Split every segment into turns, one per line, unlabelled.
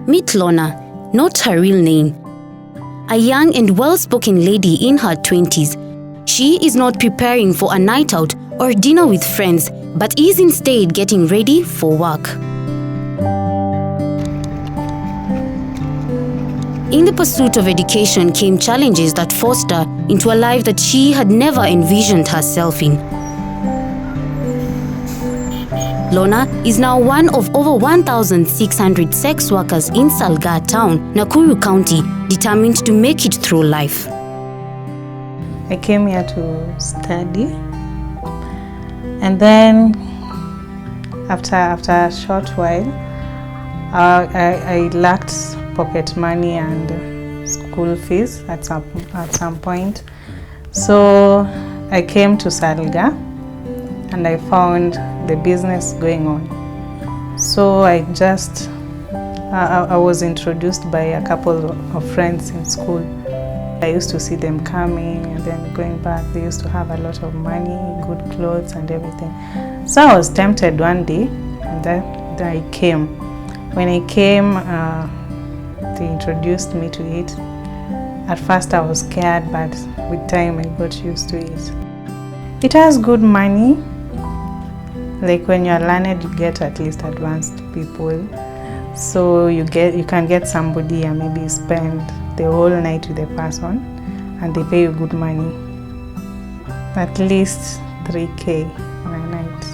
Meet Lorna, not her real name. A young and well-spoken lady in her 20s. She is not preparing for a night out or dinner with friends, but is instead getting ready for work. In the pursuit of education came challenges that forced her into a life that she had never envisioned herself in. Lorna is now one of over 1,600 sex workers in Salgaa town, Nakuru County, determined to make it through life.
I came here to study, and then after a short while, I lacked pocket money and school fees at some point. So I came to Salgaa and I found the business going on. So I was introduced by a couple of friends in school. I used to see them coming and then going back. They used to have a lot of money, good clothes and everything. So I was tempted one day and then I came. When I came, they introduced me to it. At first I was scared, but with time I got used to it. It has good money. Like when you're learned, you get at least advanced people. So you can get somebody and maybe spend the whole night with the person and they pay you good money. At least 3K on a night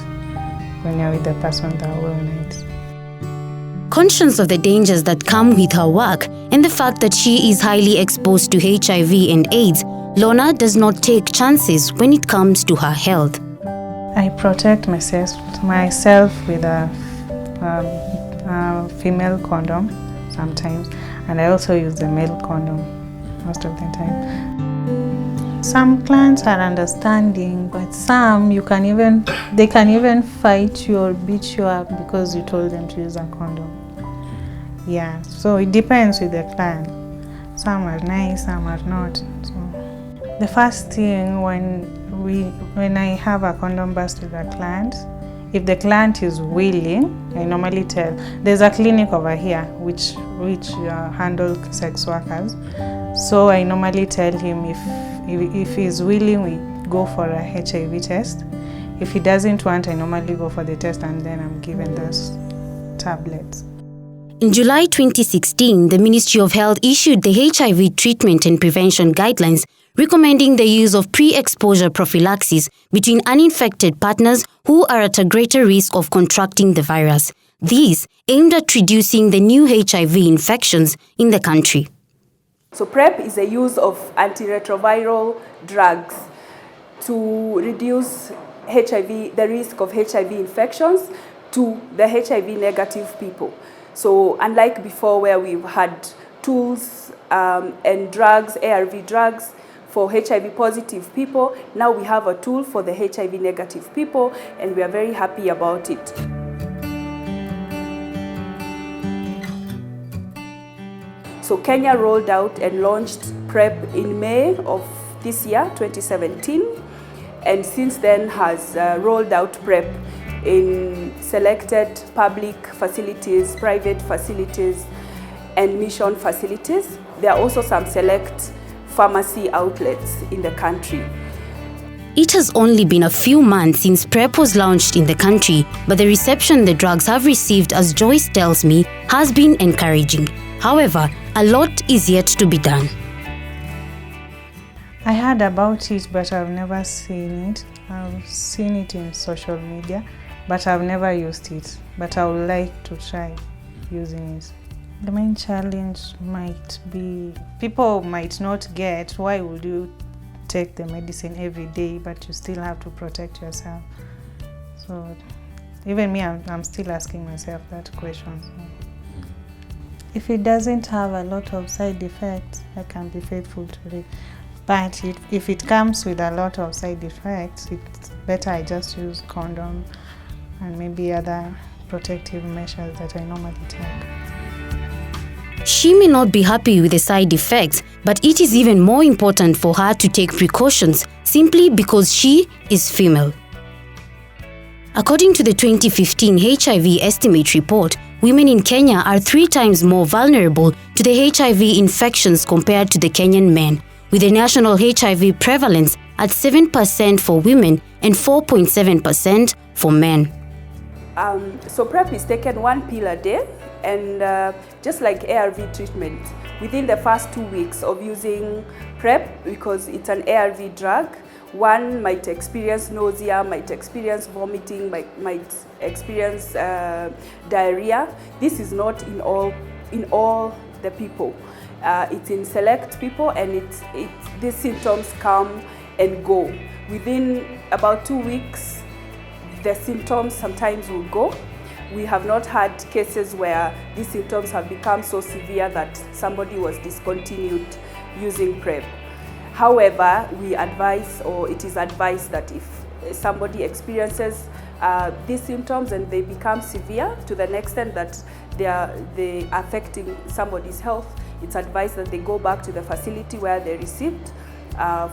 when you're with the person the whole night.
Conscious of the dangers that come with her work and the fact that she is highly exposed to HIV and AIDS, Lorna does not take chances when it comes to her health.
I protect myself with a female condom sometimes, and I also use the male condom most of the time. Some clients are understanding, but some they can even fight you or beat you up because you told them to use a condom. Yeah, so it depends with the client. Some are nice, some are not. So the first thing when I have a condom burst with a client, if the client is willing, I normally tell, there's a clinic over here which handles sex workers. So I normally tell him if he's willing, we go for a HIV test. If he doesn't want, I normally go for the test and then I'm given those tablets.
In July 2016, the Ministry of Health issued the HIV treatment and prevention guidelines recommending the use of pre-exposure prophylaxis between uninfected partners who are at a greater risk of contracting the virus. These aimed at reducing the new HIV infections in the country.
So PrEP is the use of antiretroviral drugs to reduce the risk of HIV infections to the HIV negative people. So unlike before where we've had tools and drugs, ARV drugs, for HIV positive people, now we have a tool for the HIV negative people and we are very happy about it. So Kenya rolled out and launched PrEP in May of this year, 2017, and since then has rolled out PrEP in selected public facilities, private facilities, and mission facilities. There are also some select pharmacy outlets in the country.
It has only been a few months since PrEP was launched in the country, but the reception the drugs have received, as Joyce tells me, has been encouraging. However, a lot is yet to be done.
I heard about it, but I've never seen it. I've seen it in social media, but I've never used it. But I would like to try using it. The main challenge might be, people might not get, why would you take the medicine every day, but you still have to protect yourself? So even me, I'm still asking myself that question. So, if it doesn't have a lot of side effects, I can be faithful to it. But if it comes with a lot of side effects, it's better I just use condom and maybe other protective measures that I normally take.
She may not be happy with the side effects, but it is even more important for her to take precautions simply because she is female. According to the 2015 HIV estimate report, women in Kenya are 3 times more vulnerable to the HIV infections compared to the Kenyan men, with a national HIV prevalence at 7% for women and 4.7% for men.
So PrEP is taken 1 pill a day, and just like ARV treatment, within the first 2 weeks of using PrEP, because it's an ARV drug, one might experience nausea, might experience vomiting, might experience diarrhea. This is not in all the people. It's in select people, and these symptoms come and go. Within about 2 weeks, the symptoms sometimes will go. We have not had cases where these symptoms have become so severe that somebody was discontinued using PrEP. However, we advise, or it is advised, that if somebody experiences these symptoms and they become severe to the extent that they are affecting somebody's health, it's advised that they go back to the facility where they received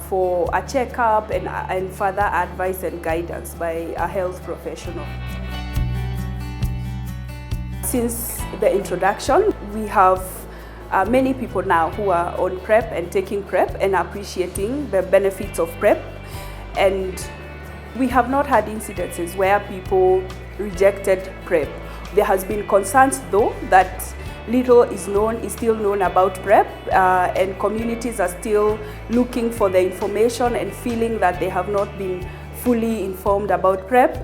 for a checkup and further advice and guidance by a health professional. Since the introduction, we have many people now who are on PrEP and taking PrEP and appreciating the benefits of PrEP. And we have not had incidences where people rejected PrEP. There has been concerns, though, that little is still known about PrEP, and communities are still looking for the information and feeling that they have not been fully informed about PrEP.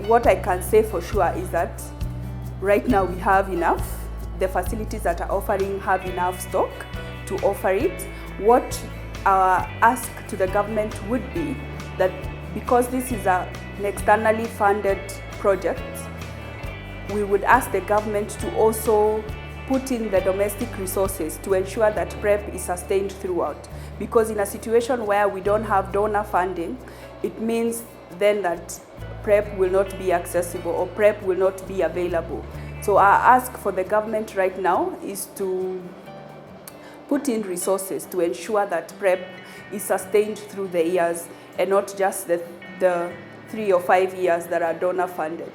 What I can say for sure is that right now we have enough. The facilities that are offering have enough stock to offer it. What our ask to the government would be that, because this is an externally funded project, we would ask the government to also put in the domestic resources to ensure that PrEP is sustained throughout. Because in a situation where we don't have donor funding, it means then that PrEP will not be accessible or PrEP will not be available. So our ask for the government right now is to put in resources to ensure that PrEP is sustained through the years and not just the 3 or 5 years that are donor funded.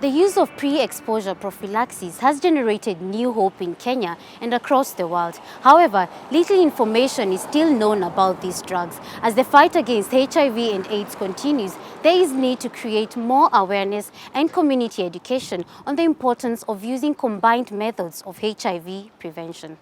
The use of pre-exposure prophylaxis has generated new hope in Kenya and across the world. However, little information is still known about these drugs. As the fight against HIV and AIDS continues, there is need to create more awareness and community education on the importance of using combined methods of HIV prevention.